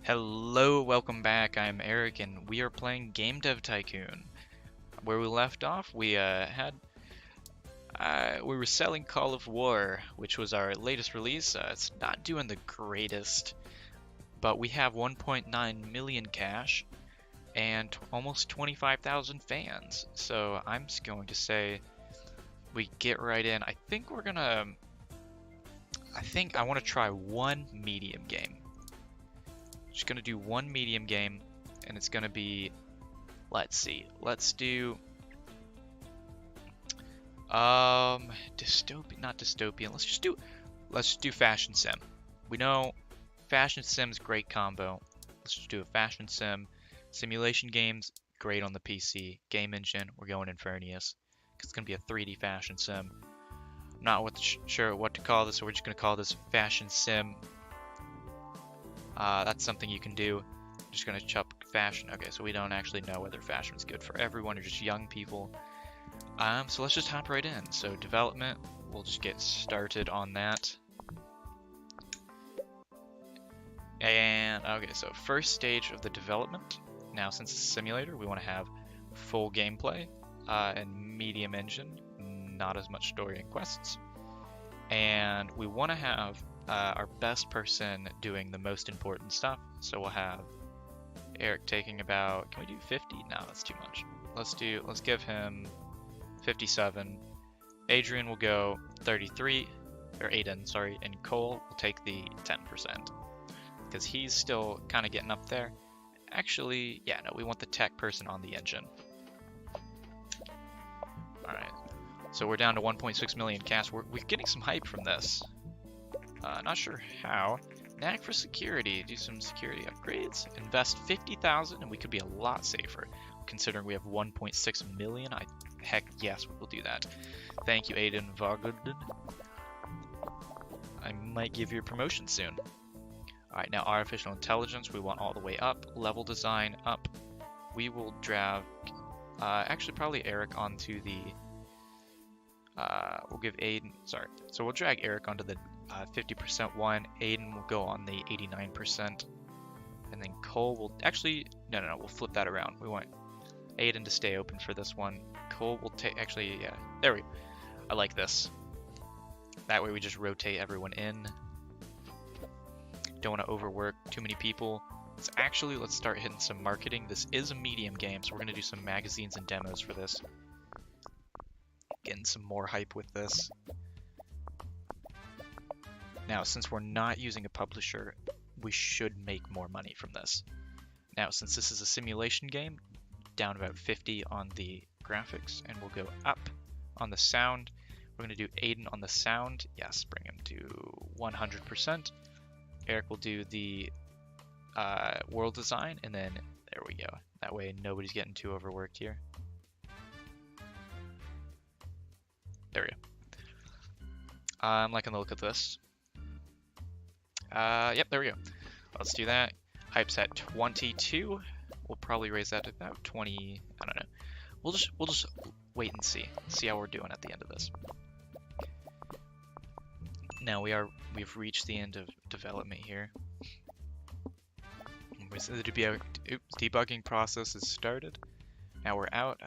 Hello, welcome back. I'm Eric, and we are playing Game Dev Tycoon. Where we left off, we were selling Call of War, which was our latest release. It's not doing the greatest, but we have 1.9 million cash and almost 25,000 fans. So I'm just going to say we get right in. I want to try one medium game. Just gonna do one medium game, and it's gonna be, let's see, let's do dystopian, not dystopian. Let's just do fashion sim. We know fashion sim's great combo. Let's just do a fashion sim. Simulation games great on the PC. Game engine, we're going Infernius. It's gonna be a 3D fashion sim. I'm not sure what to call this, so we're just gonna call this fashion sim. That's something you can do. I'm just gonna chop fashion. Okay, so we don't actually know whether fashion is good for everyone or just young people. So let's just hop right in. So development, we'll just get started on that. And okay, so first stage of the development. Now, since it's a simulator, we want to have full gameplay and medium engine, not as much story and quests. And we want to have our best person doing the most important stuff. So we'll have Eric taking about, can we do 50? No, that's too much. Let's give him 57. Adrian will go 33, or Aiden, sorry, and Cole will take the 10%. Because he's still kind of getting up there. Actually, yeah, no, we want the tech person on the engine. Alright, so we're down to 1.6 million cash. We're getting some hype from this. Not sure how. Knack for security, do some security upgrades. Invest 50,000 and we could be a lot safer. Considering we have 1.6 million, heck yes, we'll do that. Thank you, Aiden Vagud. I might give you a promotion soon. Alright, now artificial intelligence, we want all the way up. Level design, up. We will drag, actually probably Eric onto the, we'll give Aiden, sorry. So we'll drag Eric onto the 50% one. Aiden will go on the 89%. And then Cole will, actually, no, we'll flip that around. We want Aiden to stay open for this one. Cole will take, actually, yeah, there we go. I like this. That way we just rotate everyone in. Don't want to overwork too many people. Let's start hitting some marketing. This is a medium game, so we're going to do some magazines and demos for this. Getting some more hype with this. Now, since we're not using a publisher, we should make more money from this. Now, since this is a simulation game, down about 50 on the graphics, and we'll go up on the sound. We're going to do Aiden on the sound. Yes, bring him to 100%. Eric will do the world design, and then there we go. That way nobody's getting too overworked here. There we go. I'm liking the look of this. Yep, there we go. Let's do that. Hype's at 22. We'll probably raise that to about 20. I don't know. We'll just wait and see how we're doing at the end of this. Now we've reached the end of development here. The debugging process is started. Now we're out.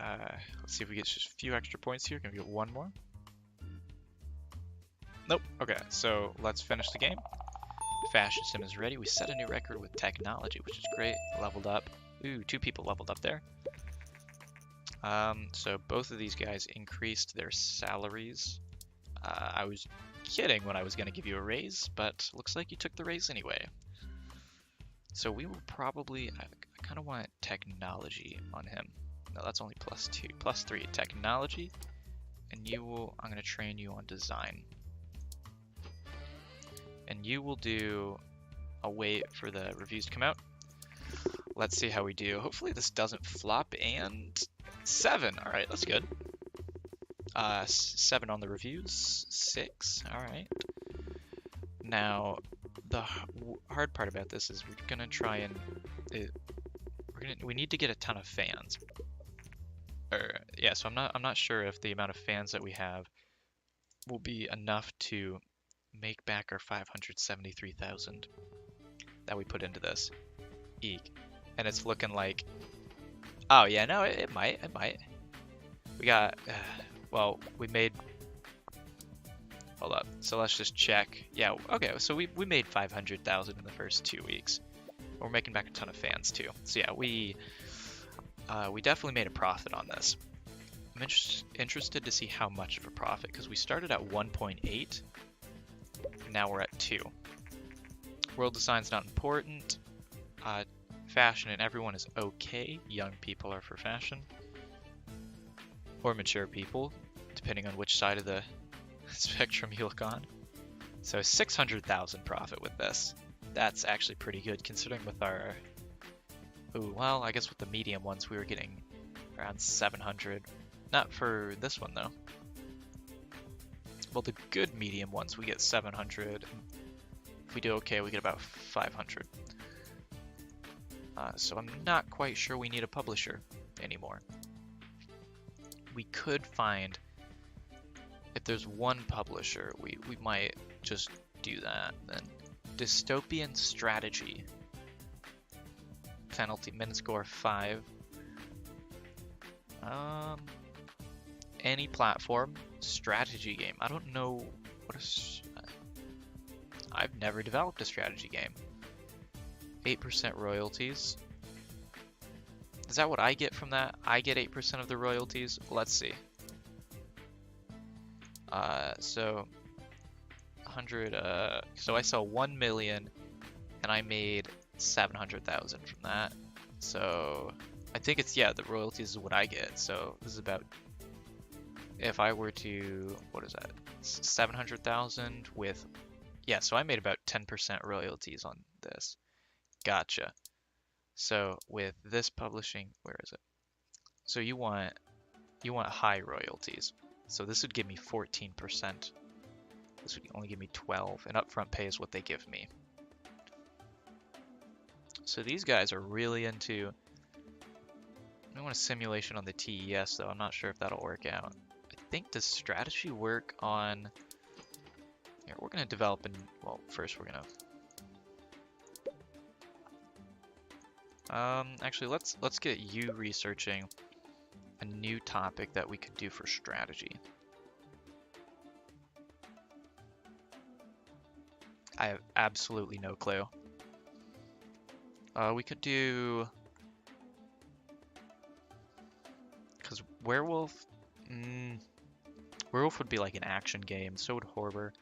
Let's see if we get just a few extra points here. Can we get one more? Nope. Okay, so let's finish the game. Fashion sim is ready. We set a new record with technology, which is great. Leveled up. Ooh, 2 people leveled up there. So both of these guys increased their salaries. I was kidding when I was going to give you a raise, but looks like you took the raise anyway. So we will probably, I kind of want technology on him. No, that's only +2, +3 technology. And I'm going to train you on design. And you will do, I'll wait for the reviews to come out. Let's see how we do. Hopefully this doesn't flop, and 7. All right, that's good. 7 on the reviews, 6. All right. Now, the hard part about this is we're gonna try and we need to get a ton of fans. Yeah, so I'm not sure if the amount of fans that we have will be enough to make back our 573,000 that we put into this. peak, and it's looking like, oh yeah, no, it might. We got, well, we made, hold up. So let's just check. Yeah, okay, so we made 500,000 in the first 2 weeks. We're making back a ton of fans too. So yeah, we definitely made a profit on this. I'm interested to see how much of a profit, because we started at 1.8, now we're at 2. World design's not important. Fashion and everyone is okay. Young people are for fashion. Or mature people, depending on which side of the spectrum you look on. So 600,000 profit with this. That's actually pretty good considering with our... Ooh, well, I guess with the medium ones we were getting around 700. Not for this one though. Well, the good medium ones we get 700. If we do okay, we get about 500. So I'm not quite sure we need a publisher anymore. We could find, if there's one publisher, we might just do that. Then dystopian strategy. Penalty minute score 5. Any platform strategy game. I don't know what I've never developed a strategy game. 8% royalties. Is that what I get from that? I get 8% of the royalties? Let's see. So 100, so I sell 1 million and I made 700,000 from that. So I think it's, yeah, the royalties is what I get. So this is about, if I were to, what is that? 700,000 with, yeah, so I made about 10% royalties on this. Gotcha. So with this publishing, where is it? So you want high royalties. So this would give me 14%. This would only give me 12, and upfront pay is what they give me. So these guys are really into... I want a simulation on the TES though. I'm not sure if that'll work out. I think, does strategy work on... Here, we're gonna develop and, well, first we're gonna... actually, let's get you researching a new topic that we could do for strategy. I have absolutely no clue. We could do... Because Werewolf... Werewolf would be like an action game, so would Horror.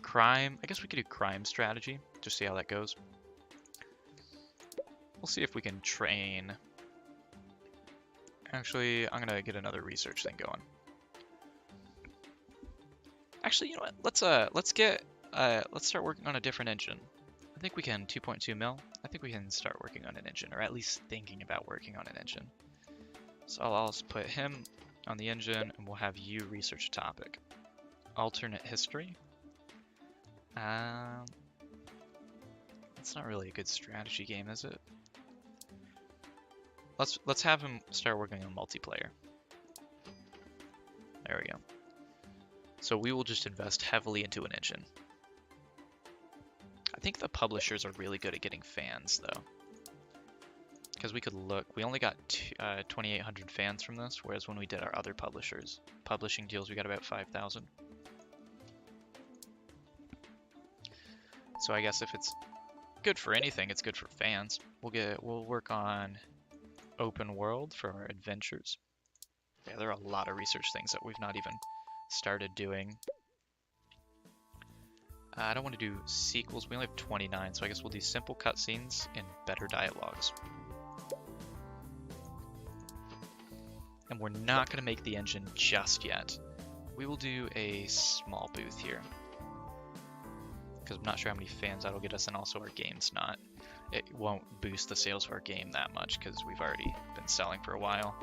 Crime... I guess we could do crime strategy, just see how that goes. We'll see if we can train... Actually, I'm gonna get another research thing going. Actually, you know what? Let's start working on a different engine. I think we can 2.2 mil. I think we can start working on an engine, or at least thinking about working on an engine. So I'll also put him on the engine, and we'll have you research a topic. Alternate history. It's not really a good strategy game, is it? Let's have him start working on multiplayer. There we go. So we will just invest heavily into an engine. I think the publishers are really good at getting fans though. Because we could look, we only got 2,800 fans from this, whereas when we did our other publishing deals, we got about 5,000. So I guess if it's good for anything, it's good for fans. We'll work on open world for our adventures. Yeah, there are a lot of research things that we've not even started doing. I don't want to do sequels. We only have 29, so I guess we'll do simple cutscenes and better dialogues. And we're not going to make the engine just yet. We will do a small booth here. Because I'm not sure how many fans that'll get us, and also our game's not. It won't boost the sales of our game that much because we've already been selling for a while.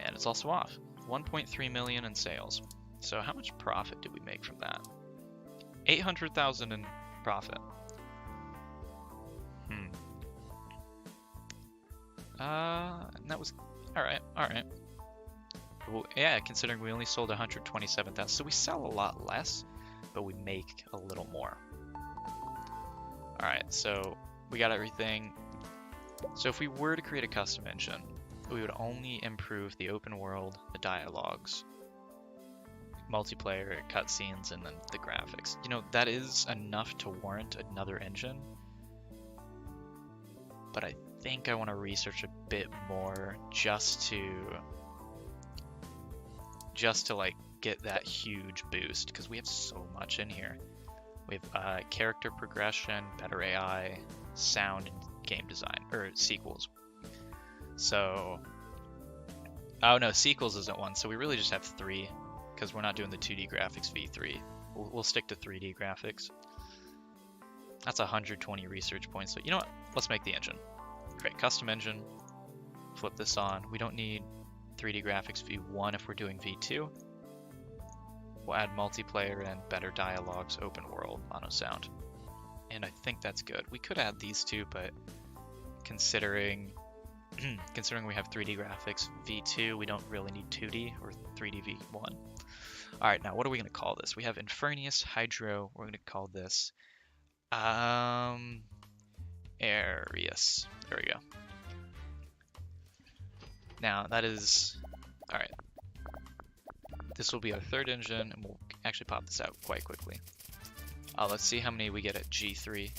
And it's also off. 1.3 million in sales. So how much profit did we make from that? 800,000 in profit. And that was... Alright. Well, yeah, considering we only sold 127,000. So we sell a lot less, but we make a little more. Alright, so we got everything. So if we were to create a custom engine, we would only improve the open world, the dialogues, multiplayer, cutscenes, and then the graphics. You know, that is enough to warrant another engine, but I think I want to research a bit more just to like get that huge boost, because we have so much in here. We have character progression, better AI, sound, and game design, or sequels. So, oh no, sequels isn't one, so we really just have 3, because we're not doing the 2D graphics v3. We'll stick to 3D graphics. That's 120 research points, so you know what? Let's make the engine. Create custom engine, flip this on. We don't need 3D graphics v1 if we're doing v2. We'll add multiplayer and better dialogues, open world, mono sound. And I think that's good. We could add these two, but considering we have 3D graphics v2, we don't really need 2D or 3D v1. All right, now what are we going to call this? We have Infernius Hydro. We're going to call this Arius. There we go. Now that is, all right. This will be our third engine, and we'll actually pop this out quite quickly. Let's see how many we get at G3.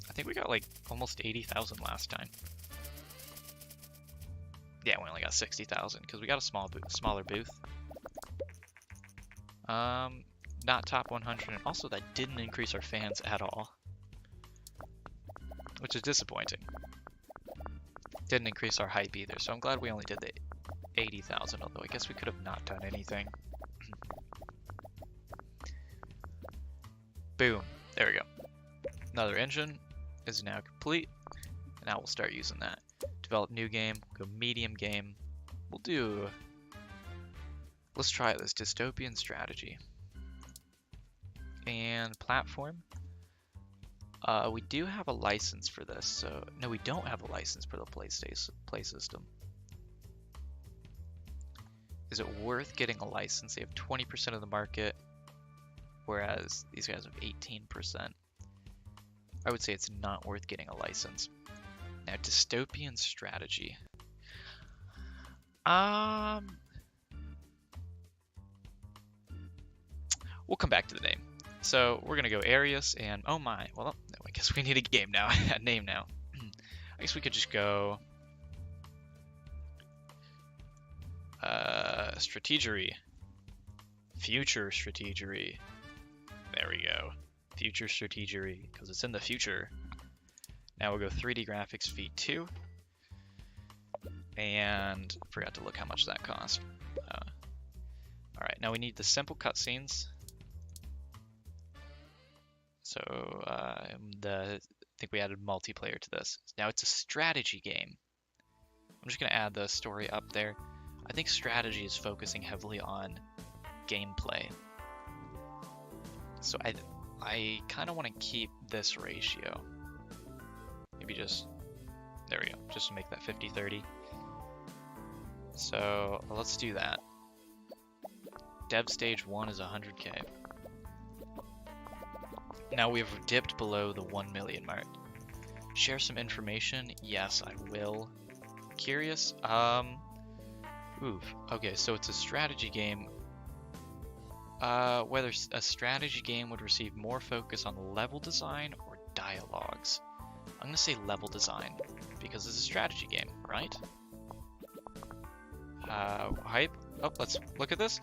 I think we got like almost 80,000 last time. Yeah, we only got 60,000 because we got a smaller booth. Not top 100, and also that didn't increase our fans at all, which is disappointing. Didn't increase our hype either, so I'm glad we only did the 80,000, although I guess we could have not done anything. Boom, there we go. Another engine is now complete, and now we'll start using that. Develop new game, go medium game. Let's try this dystopian strategy. And platform. We do have a license for this, so no, we don't have a license for the Play system. Is it worth getting a license? They have 20% of the market, whereas these guys have 18%. I would say it's not worth getting a license. Now, dystopian strategy. We'll come back to the name. So we're gonna go Arius, and oh my, well, I guess we need a game now, a name now. I guess we could just go Strategery. Future Strategery. There we go. Future Strategery, because it's in the future. Now we'll go 3D graphics v2. And forgot to look how much that cost. Alright, now we need the simple cutscenes. So I think we added multiplayer to this. Now it's a strategy game. I'm just going to add the story up there. I think strategy is focusing heavily on gameplay. So I kind of want to keep this ratio. Maybe just, there we go, just to make that 50-30. So let's do that. Dev stage 1 is 100K. Now we've dipped below the 1 million mark. Share some information? Yes, I will. Curious? Okay, so it's a strategy game. Whether a strategy game would receive more focus on level design or dialogues. I'm gonna say level design, because it's a strategy game, right? Hype? Oh, let's look at this.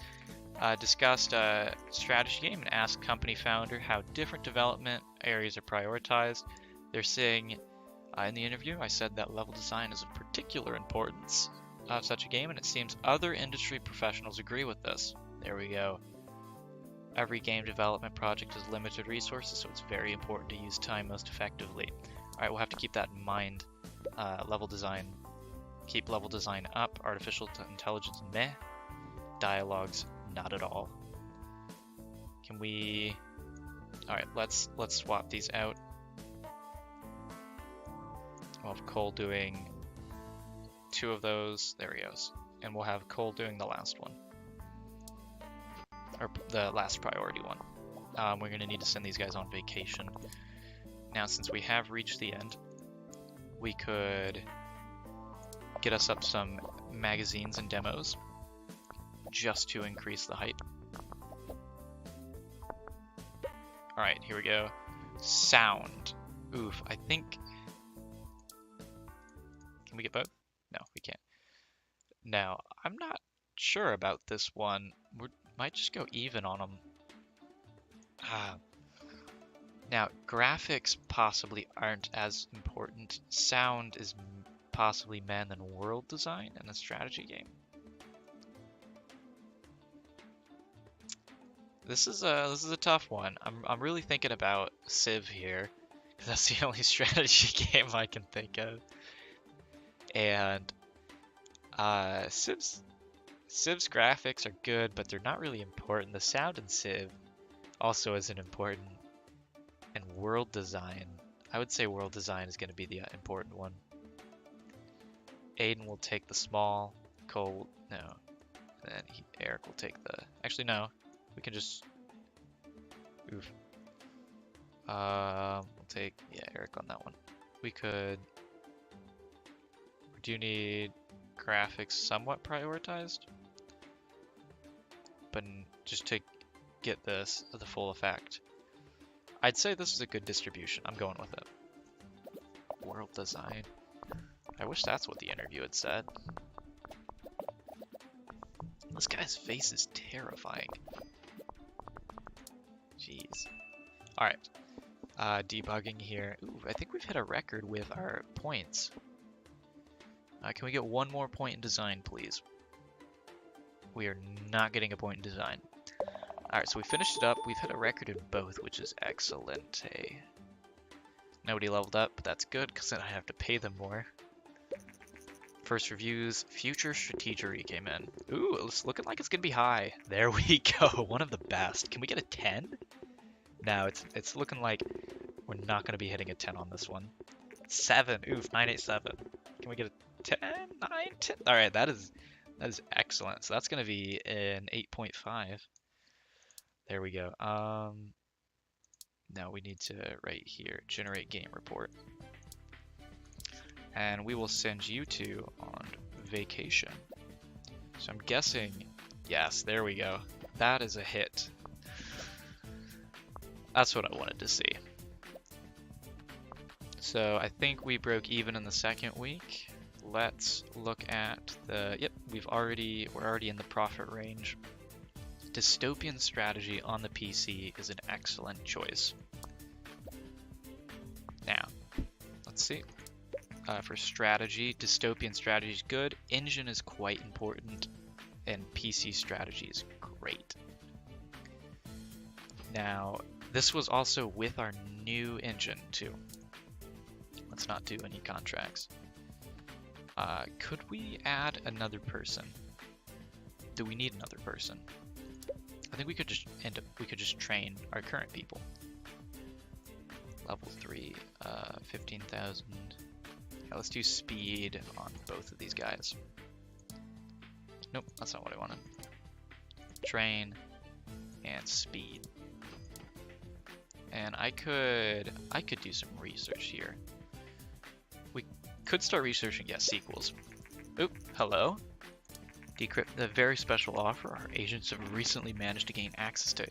Discussed a strategy game and asked company founder how different development areas are prioritized. They're saying, in the interview, I said that level design is of particular importance of such a game, and it seems other industry professionals agree with this. There we go. Every game development project has limited resources, so it's very important to use time most effectively. Alright, we'll have to keep that in mind. Level design. Keep level design up. Artificial intelligence, meh. Dialogues, not at all. Can we... Alright, let's swap these out. We'll have Cole doing 2 of those. There he goes. And we'll have Cole doing the last one. Or the last priority one. We're going to need to send these guys on vacation. Now, since we have reached the end, we could get us up some magazines and demos just to increase the hype. Alright, here we go. Sound. Oof, I think... Can we get both? No, we can't. Now, I'm not sure about this one. We might just go even on them. Now, graphics possibly aren't as important. Sound is possibly man than world design in a strategy game. This is a tough one. I'm really thinking about Civ here, because that's the only strategy game I can think of. And Civ's graphics are good, but they're not really important. The sound in Civ also isn't important. And world design, I would say world design is going to be the important one. Aiden will take the small, Cole, no, and then Eric will take the, actually no, we can just, oof. We'll take, yeah, Eric on that one. We do need graphics somewhat prioritized, but just to get this, the full effect. I'd say this is a good distribution. I'm going with it. World design. I wish that's what the interview had said. This guy's face is terrifying. Jeez. Alright. Debugging here. Ooh, I think we've hit a record with our points. Can we get one more point in design, please? We are not getting a point in design. Alright, so we finished it up. We've hit a record in both, which is excellent. Hey. Nobody leveled up, but that's good, because then I have to pay them more. First reviews, Future Strategery came in. Ooh, it's looking like it's going to be high. There we go, one of the best. Can we get a 10? No, it's looking like we're not going to be hitting a 10 on this one. 7, oof, 987. Can we get a 10, 9, 10? Alright, that is excellent. So that's going to be an 8.5. There we go. Now we need to, right here, generate game report. And we will send you two on vacation. So I'm guessing, yes, there we go. That is a hit. That's what I wanted to see. So I think we broke even in the second week. Let's look at the, yep, we're already in the profit range. Dystopian strategy on the PC is an excellent choice. Now, let's see. For strategy, dystopian strategy is good. Engine is quite important, and PC strategy is great. Now, this was also with our new engine too. Let's not do any contracts. Could we add another person? Do we need another person? I think we could just train our current people. Level 3, 15,000. Yeah, let's do speed on both of these guys. Nope, that's not what I wanted. Train and speed. And I could do some research here. We could start researching, yes, sequels. Oop, hello. Decrypt the very special offer. Our agents have recently managed to gain access to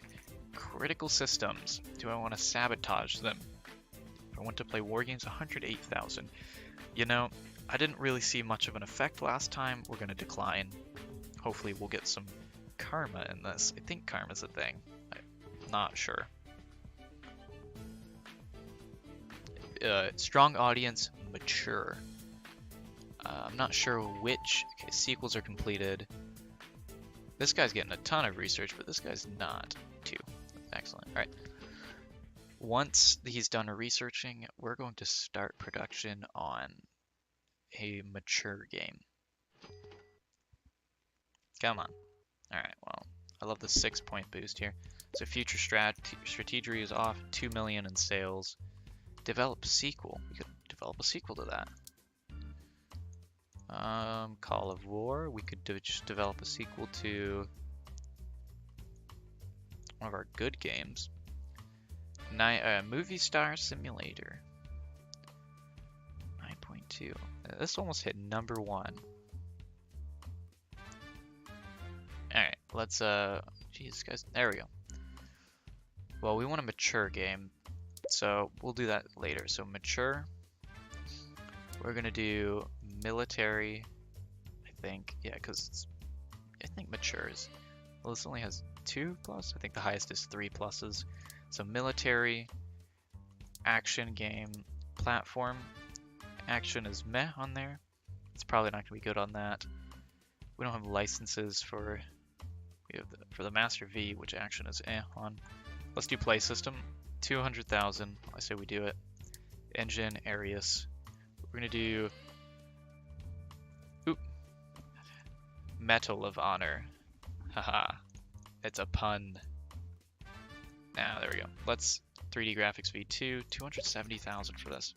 critical systems. Do I want to sabotage them? If I want to play war games, 108,000. You know, I didn't really see much of an effect last time. We're going to decline. Hopefully we'll get some karma in this. I think karma's a thing. I'm not sure. Strong audience, mature. I'm not sure which sequels are completed. This guy's getting a ton of research, but this guy's not too. Excellent. All right. Once he's done researching, we're going to start production on a mature game. Come on. All right. Well, I love the 6-point boost here. So future strategery is off. 2 million in sales. Develop sequel. We could develop a sequel to that. Call of War. We could just develop a sequel to one of our good games. Movie Star Simulator. 9.2. 2. This almost hit number 1. Alright, let's, jeez, guys, there we go. Well, we want a mature game, so we'll do that later. So mature, we're gonna do military, I think, yeah, because I think mature is, well, this only has 2 plus, I think the highest is 3 pluses. So military, action game, platform, action is meh on there. It's probably not gonna be good on that. We don't have licenses for, we have for the Master V, which action is eh on. Let's do play system, 200,000. I say we do it. Engine, Arius. We're gonna do, oop, Medal of Honor. Haha, it's a pun. Now there we go. Let's 3D graphics V2, 270,000 for this.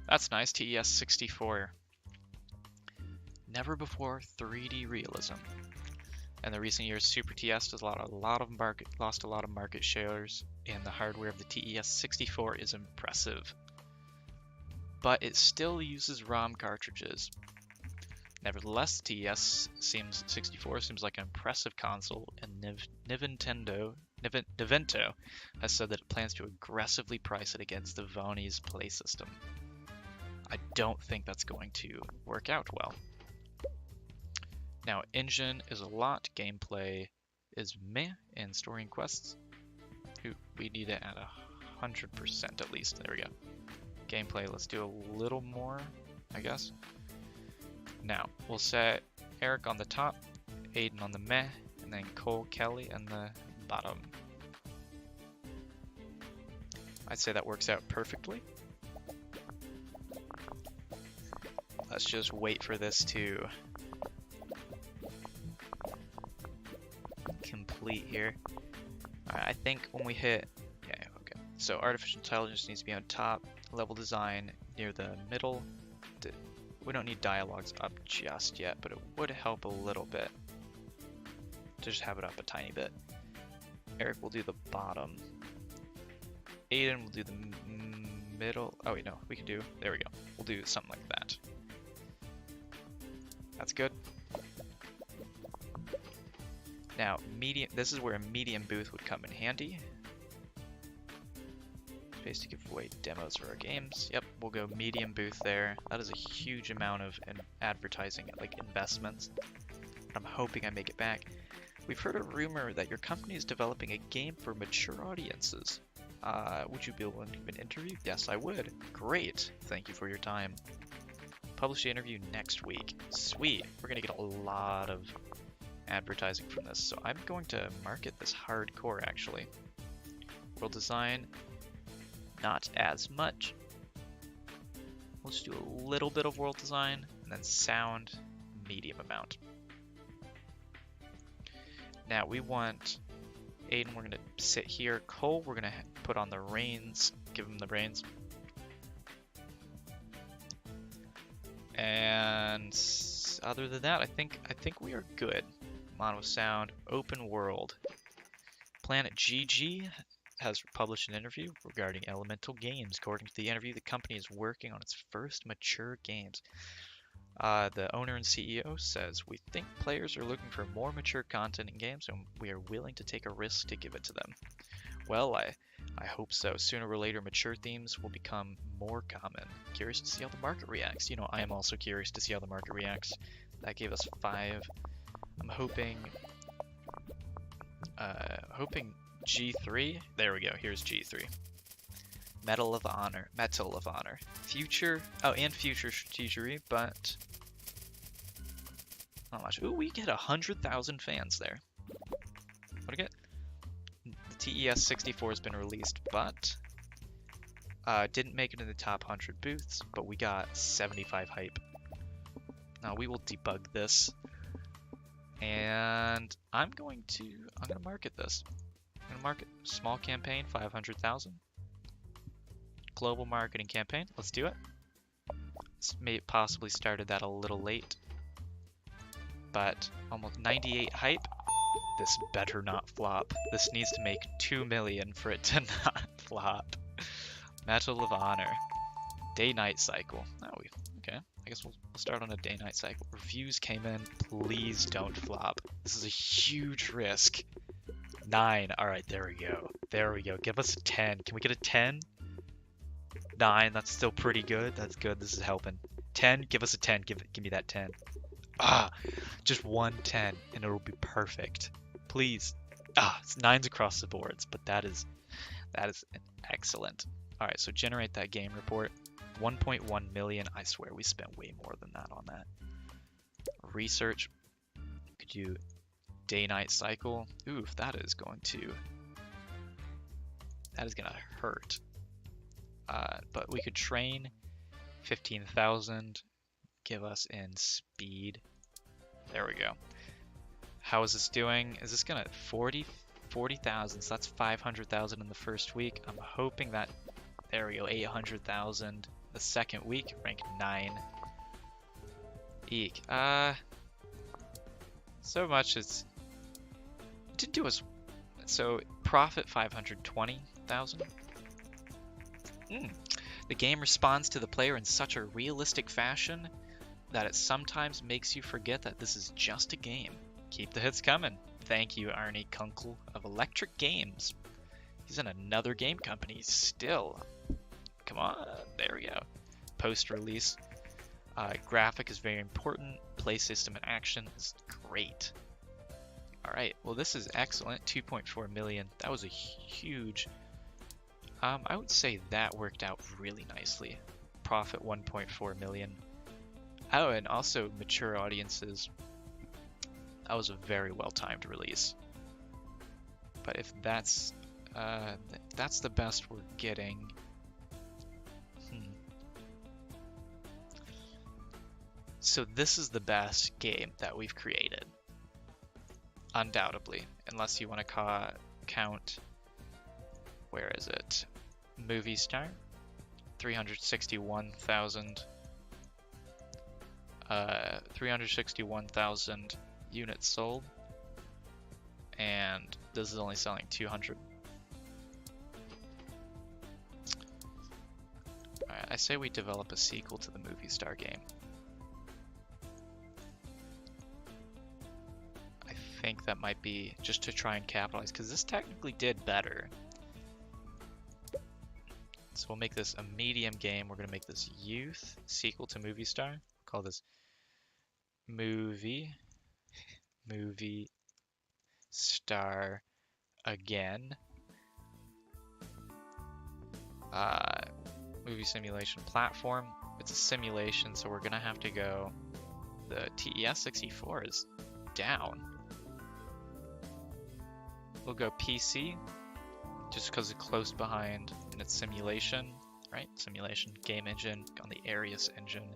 That's nice. TES 64. Never before 3D realism. In the recent years, Super TS has lost a lot of market shares, and the hardware of the TES 64 is impressive. But it still uses ROM cartridges. Nevertheless, TES 64 seems like an impressive console, and Nintendo has said that it plans to aggressively price it against the Voney's Play System. I don't think that's going to work out well. Now, engine is a lot, gameplay is meh, and story and quests, we need it at 100% at least. There we go. Gameplay, let's do a little more, I guess. Now, we'll set Eric on the top, Aiden on the meh, and then Cole Kelly on the bottom. I'd say that works out perfectly. Let's just wait for this to complete here. I think when we hit, yeah, okay. So artificial intelligence needs to be on top, level design near the middle. We don't need dialogues up just yet, but it would help a little bit to just have it up a tiny bit. Eric will do the bottom. Aiden will do the middle. Oh wait, no, we can do, there we go. We'll do something like that. That's good. Now, medium. This is where a medium booth would come in handy. Space to give away demos for our games. Yep, we'll go medium booth there. That is a huge amount of advertising, like investments. I'm hoping I make it back. We've heard a rumor that your company is developing a game for mature audiences. Would you be willing to give an interview? Yes, I would. Great. Thank you for your time. Publish the interview next week. Sweet. We're gonna get a lot of advertising from this, so I'm going to market this hardcore actually. World design, not as much. We'll just do a little bit of world design, and then sound, medium amount. Now we want Aiden, we're gonna sit here. Cole, we're gonna put on the reins, give him the reins. And other than that, I think we are good. Mono sound, open world. Planet GG has published an interview regarding Elemental Games. According to the interview, the company is working on its first mature games. The owner and CEO says, "We think players are looking for more mature content in games, and we are willing to take a risk to give it to them." Well, I hope so. Sooner or later, mature themes will become more common. Curious to see how the market reacts. You know, I am also curious to see how the market reacts. That gave us 5. I'm hoping G3. There we go. Here's G3. Medal of Honor. Future. Oh, and future strategery, but not much. Ooh, we get 100,000 fans there. What do we get? The TES 64 has been released, but didn't make it in the top 100 booths, but we got 75 hype. Now we will debug this. And I'm gonna market this. I'm gonna market small campaign, 500,000. Global marketing campaign, let's do it. May possibly started that a little late, but almost 98 hype. This better not flop. This needs to make 2 million for it to not flop. Medal of Honor. Day-night cycle. Oh, okay. I guess we'll start on a day-night cycle. Reviews came in. Please don't flop. This is a huge risk. 9. All right, there we go. There we go. Give us a 10. Can we get a 10? 9. That's still pretty good. That's good. This is helping. 10. Give us a 10. Give me that 10. Ah, just one 10, and it'll be perfect. Please. Ah, it's 9s across the boards, but that is excellent. All right, so generate that game report. 1.1 million. I swear we spent way more than that on that. Research. Could you day-night cycle? Oof, that is gonna hurt. But we could train 15,000. Give us in speed. There we go. How is this doing? Is this gonna 40,000? So that's 500,000 in the first week. I'm hoping that, there we go, 800,000 the second week, rank 9. Eek. So much it didn't do us. So profit 520,000. The game responds to the player in such a realistic fashion that it sometimes makes you forget that this is just a game. Keep the hits coming. Thank you, Arnie Kunkel of Electric Games. He's in another game company still. Come on, there we go. Post-release. Graphic is very important. Play system and action is great. Alright, well this is excellent. 2.4 million. That was a huge... I would say that worked out really nicely. Profit 1.4 million. Oh, and also mature audiences. That was a very well-timed release. But if that's the best we're getting. So this is the best game that we've created. Undoubtedly. Unless you want to count... Where is it? Movie Star. 361,000. 361,000 units sold. And this is only selling 200. Alright, I say we develop a sequel to the Movie Star game. I think that might be just to try and capitalize, because this technically did better. So we'll make this a medium game. We're going to make this youth sequel to Movie Star. Call this Movie Star again. Movie simulation platform. It's a simulation, so we're going to have to go... The TES64 is down. We'll go PC. Just because it's close behind in its simulation, right? Simulation, game engine, on the Arius engine.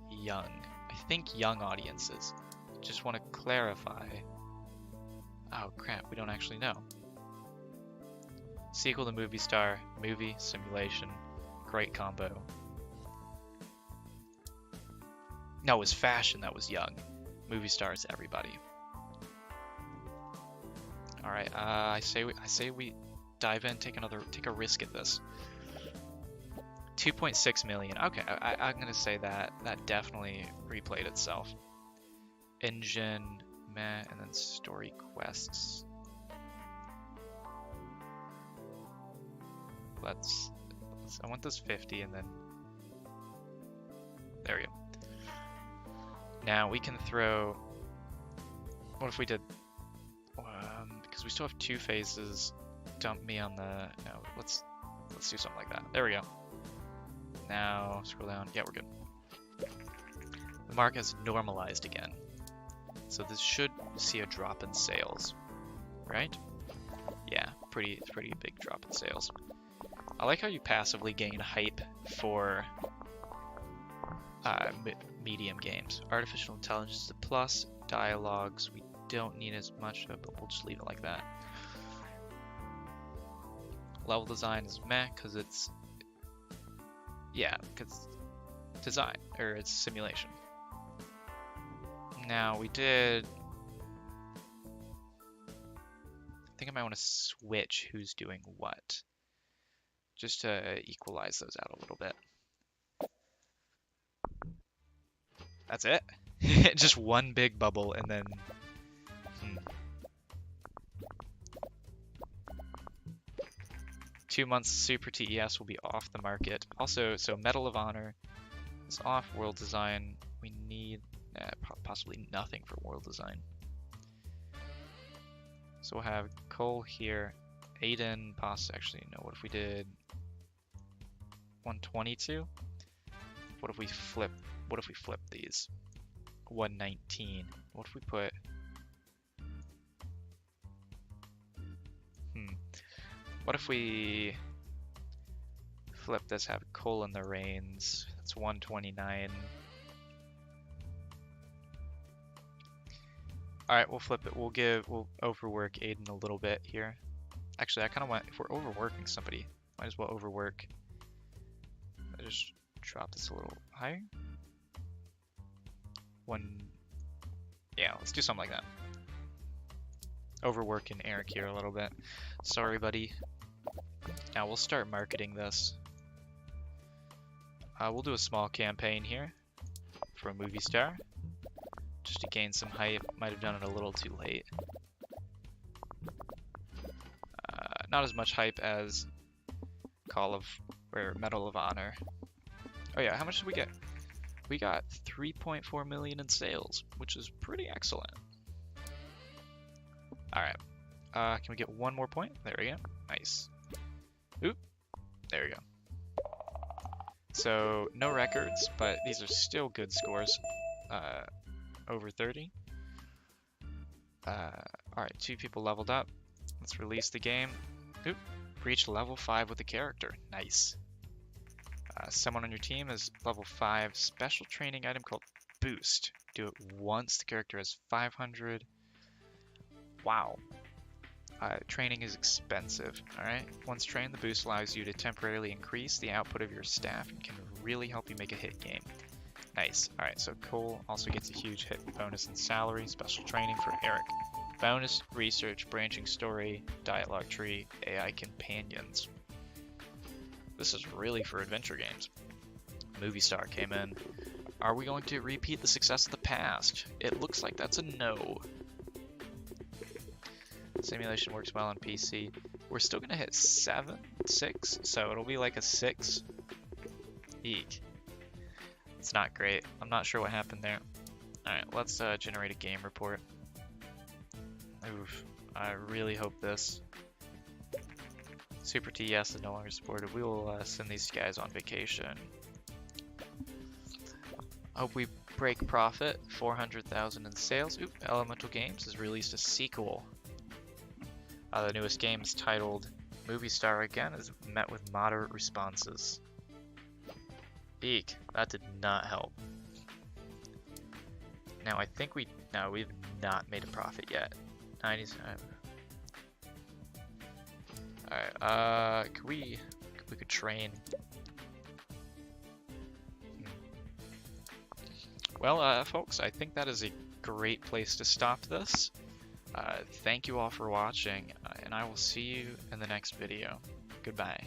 Young. I think young audiences. Just want to clarify. Oh crap, we don't actually know. Sequel to Movie Star, movie, simulation, great combo. No, it was fashion that was young. Movie Star is everybody. All right, I say we dive in, take a risk at this. 2.6 million. Okay, I'm gonna say that definitely replayed itself. Engine, meh, and then story quests. Let's I want this 50, and then there we go. Now we can throw. What if we did? Because we still have 2 phases. Dump me on the. No, let's do something like that. There we go. Now scroll down. Yeah, we're good. The market has normalized again, so this should see a drop in sales, right? Yeah, pretty big drop in sales. I like how you passively gain hype for medium games. Artificial intelligence is a plus. Dialogues we don't need as much of, but we'll just leave it like that. Level design is meh because it's design, or it's simulation. Now we did. I think I might want to switch who's doing what, just to equalize those out a little bit. That's it? Just one big bubble and then... 2 months Super TES will be off the market. Also, so Medal of Honor is off. World Design, we need possibly nothing for World Design. So we'll have Cole here. Aiden, actually, no, what if we did 122? What if we flip these? 119. What if we put... What if we flip this, have Cole in the reins? That's 129. Alright, we'll flip it. We'll overwork Aiden a little bit here. Actually, I kind of want, if we're overworking somebody, might as well overwork. I just drop this a little higher. Yeah, let's do something like that. Overworking Eric here a little bit. Sorry, buddy. Now we'll start marketing this. We'll do a small campaign here for a movie star, just to gain some hype. Might have done it a little too late. Not as much hype as Medal of Honor. Oh yeah, how much did we get? We got 3.4 million in sales, which is pretty excellent. Alright. Can we get one more point? There we go. Nice. Oop. There we go. So, no records, but these are still good scores. Over 30. Alright, 2 people leveled up. Let's release the game. Oop. Reached level 5 with the character. Nice. Someone on your team is level 5 special training item called Boost. Do it once the character has 500. Wow. Training is expensive, alright? Once trained, the boost allows you to temporarily increase the output of your staff and can really help you make a hit game. Nice. Alright, so Cole also gets a huge hit bonus in salary, special training for Eric. Bonus, research, branching story, dialogue tree, AI companions. This is really for adventure games. Movie star came in. Are we going to repeat the success of the past? It looks like that's a no. Simulation works well on PC. We're still gonna hit 6, so it'll be like a 6. Eek. It's not great. I'm not sure what happened there. Alright, let's generate a game report. Oof. I really hope this. Super TES is no longer supported. We will send these guys on vacation. Hope we break profit. 400,000 in sales. Oop, Elemental Games has released a sequel. The newest game is titled Movie Star Again, is met with moderate responses. Eek, that did not help. Now I think we've not made a profit yet. 97. Alright, we could train. Well, folks, I think that is a great place to stop this. Thank you all for watching, and I will see you in the next video. Goodbye.